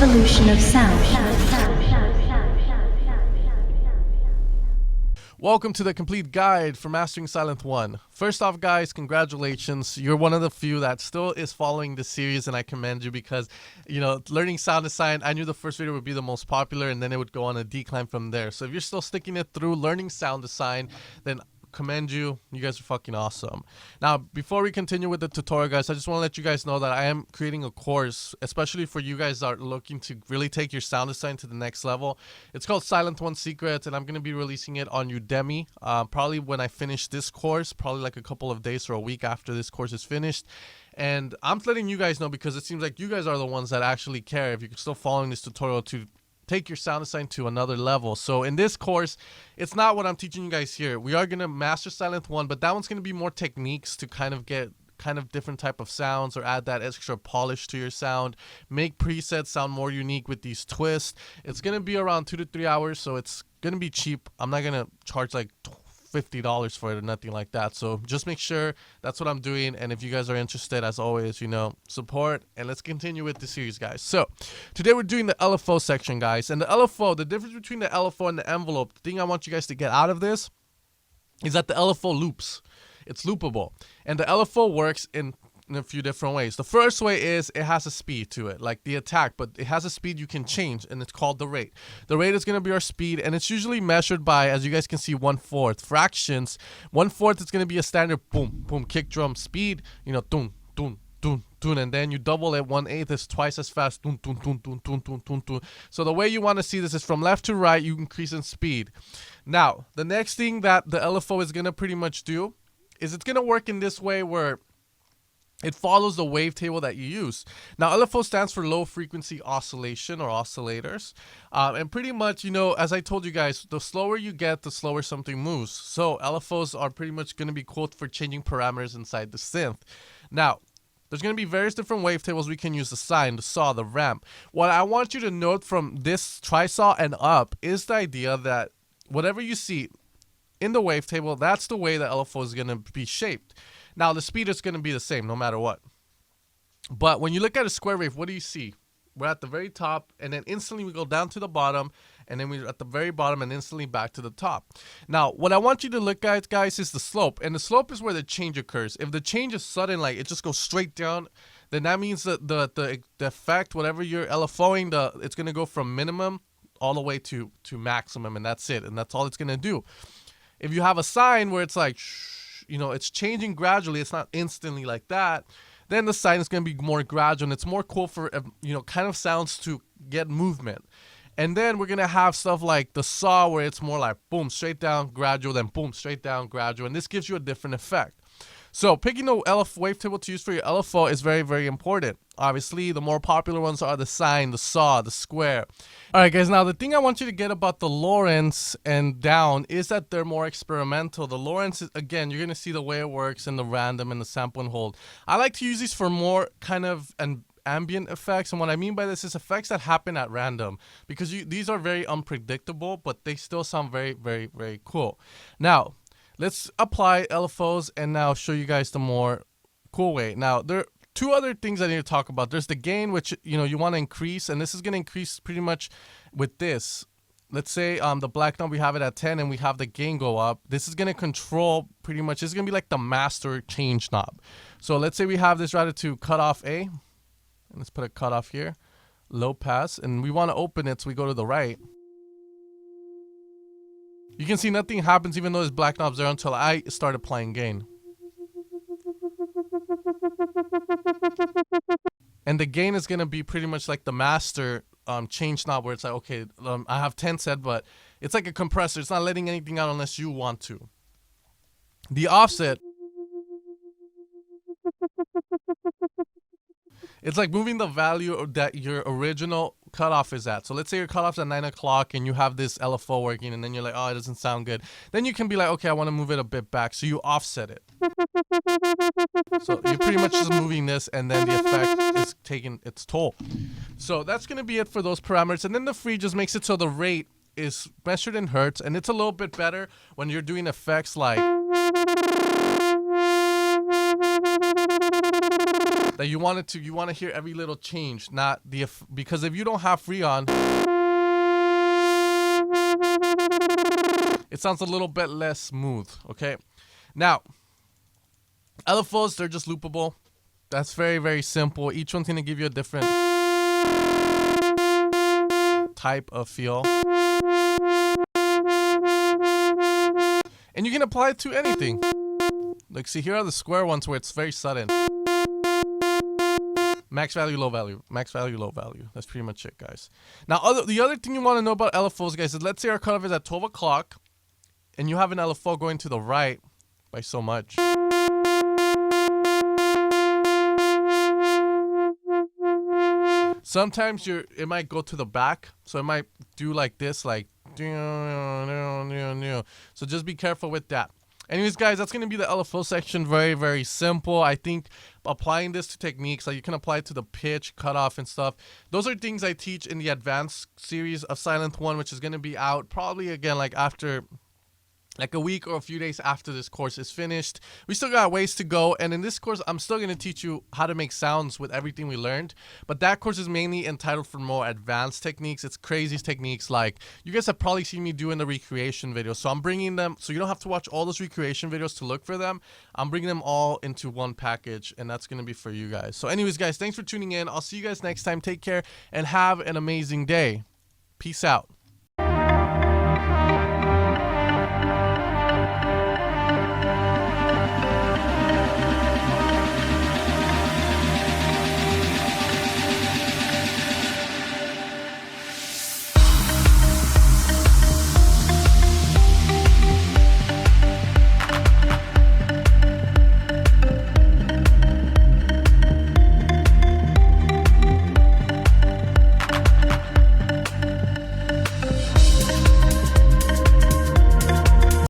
evolution of sound. Welcome to the complete guide for mastering Sylenth1. First off, guys, congratulations. You're one of the few that still is following the series, and I commend you because, learning sound design, I knew the first video would be the most popular, and then it would go on a decline from there. So if you're still sticking it through learning sound design, then commend you. You guys are fucking awesome. Now, before we continue with the tutorial, guys, I just want to let you guys know that I am creating a course, especially for you guys that are looking to really take your sound design to the next level. It's called Sylenth1 Secrets, and I'm going to be releasing it on Udemy probably when I finish this course, probably like a couple of days or a week after this course is finished. And I'm letting you guys know because it seems like you guys are the ones that actually care if you're still following this tutorial to take your sound design to another level. So in this course, it's not what I'm teaching you guys here. We are going to master Sylenth1, but that one's going to be more techniques to kind of get different type of sounds or add that extra polish to your sound, make presets sound more unique with these twists. It's going to be around 2 to 3 hours, so it's going to be cheap. I'm not going to charge like $50 for it or nothing like that. So just make sure that's what I'm doing. And if you guys are interested, as always, support. And let's continue with the series, guys. So today we're doing the LFO section, guys. And the LFO, the difference between the LFO and the envelope, the thing I want you guys to get out of this is that the LFO loops. It's loopable. And the LFO works in a few different ways. The first way is it has a speed to it, like the attack, but it has a speed you can change, and it's called the rate. The rate is going to be our speed, and it's usually measured by, as you guys can see, 1/4 fractions. 1/4 is going to be a standard boom boom kick drum speed, dun dun dun dun, and then you double it. 1/8 is twice as fast, dun dun dun dun dun dun dun dun. So the way you want to see this is from left to right, you increase in speed. Now the next thing that the LFO is going to pretty much do is it's going to work in this way where it follows the wavetable that you use. Now, LFO stands for low frequency oscillation or oscillators. And pretty much, as I told you guys, the slower you get, the slower something moves. So LFOs are pretty much going to be cool for changing parameters inside the synth. Now, there's going to be various different wavetables we can use: the sine, the saw, the ramp. What I want you to note from this tri-saw and up is the idea that whatever you see in the wavetable, that's the way the LFO is going to be shaped. Now, the speed is going to be the same no matter what. But when you look at a square wave, what do you see? We're at the very top, and then instantly we go down to the bottom, and then we're at the very bottom and instantly back to the top. Now, what I want you to look at, guys, is the slope. And the slope is where the change occurs. If the change is sudden, like it just goes straight down, then that means that the effect, whatever you're LFOing, it's going to go from minimum all the way to maximum, and that's it. And that's all it's going to do. If you have a sine where it's like, it's changing gradually, it's not instantly like that, then the sine is going to be more gradual, and it's more cool for, kind of sounds to get movement. And then we're going to have stuff like the saw where it's more like boom, straight down, gradual, then boom, straight down, gradual. And this gives you a different effect. So picking the wavetable to use for your LFO is very, very important. Obviously, the more popular ones are the sine, the saw, the square. All right, guys. Now, the thing I want you to get about the Lawrence and down is that they're more experimental. The Lawrence, again, you're going to see the way it works in the random and the sample and hold. I like to use these for more kind of ambient effects. And what I mean by this is effects that happen at random, because these are very unpredictable, but they still sound very, very, very cool. Now, let's apply LFOs and now show you guys the more cool way. Now, there are two other things I need to talk about. There's the gain, which, you want to increase, and this is going to increase pretty much with this. Let's say the black knob, we have it at 10 and we have the gain go up. This is going to control pretty much, it's going to be like the master change knob. So let's say we have this routed to cutoff A. And let's put a cutoff here, low pass, and we want to open it, so we go to the right. You can see nothing happens even though there's black knobs there until I start applying gain. And the gain is going to be pretty much like the master change knob, where it's like, okay, I have 10 set, but it's like a compressor. It's not letting anything out unless you want to. The offset, it's like moving the value that your original cutoff is at. So let's say your cutoff's at 9 o'clock and you have this LFO working, and then you're like, oh, it doesn't sound good. Then you can be like, okay, I want to move it a bit back. So you offset it. So you're pretty much just moving this, and then the effect is taking its toll. So that's going to be it for those parameters. And then the free just makes it so the rate is measured in hertz, and it's a little bit better when you're doing effects like that you want to hear every little change, not the because if you don't have Freon, it sounds a little bit less smooth. Okay, now LFOs, they're just loopable. That's very, very simple. Each one's gonna give you a different type of feel, and you can apply it to anything. Like, see, here are the square ones where it's very sudden. Max value, low value. Max value, low value. That's pretty much it, guys. Now, the other thing you want to know about LFOs, guys, is let's say our cutoff is at 12 o'clock, and you have an LFO going to the right by so much. Sometimes it might go to the back, so it might do like this, like so just be careful with that. Anyways, guys, that's going to be the LFO section. Very, very simple. I think applying this to techniques, like you can apply it to the pitch, cutoff, and stuff. Those are things I teach in the advanced series of Sylenth1, which is going to be out probably, again, like after like a week or a few days after this course is finished. We still got ways to go, and in this course I'm still going to teach you how to make sounds with everything we learned, but that course is mainly entitled for more advanced techniques. It's crazy techniques like you guys have probably seen me do in the recreation video, so I'm bringing them so you don't have to watch all those recreation videos to look for them. I'm bringing them all into one package, and that's going to be for you guys. So anyways, guys, thanks for tuning in. I'll see you guys next time. Take care and have an amazing day. Peace out.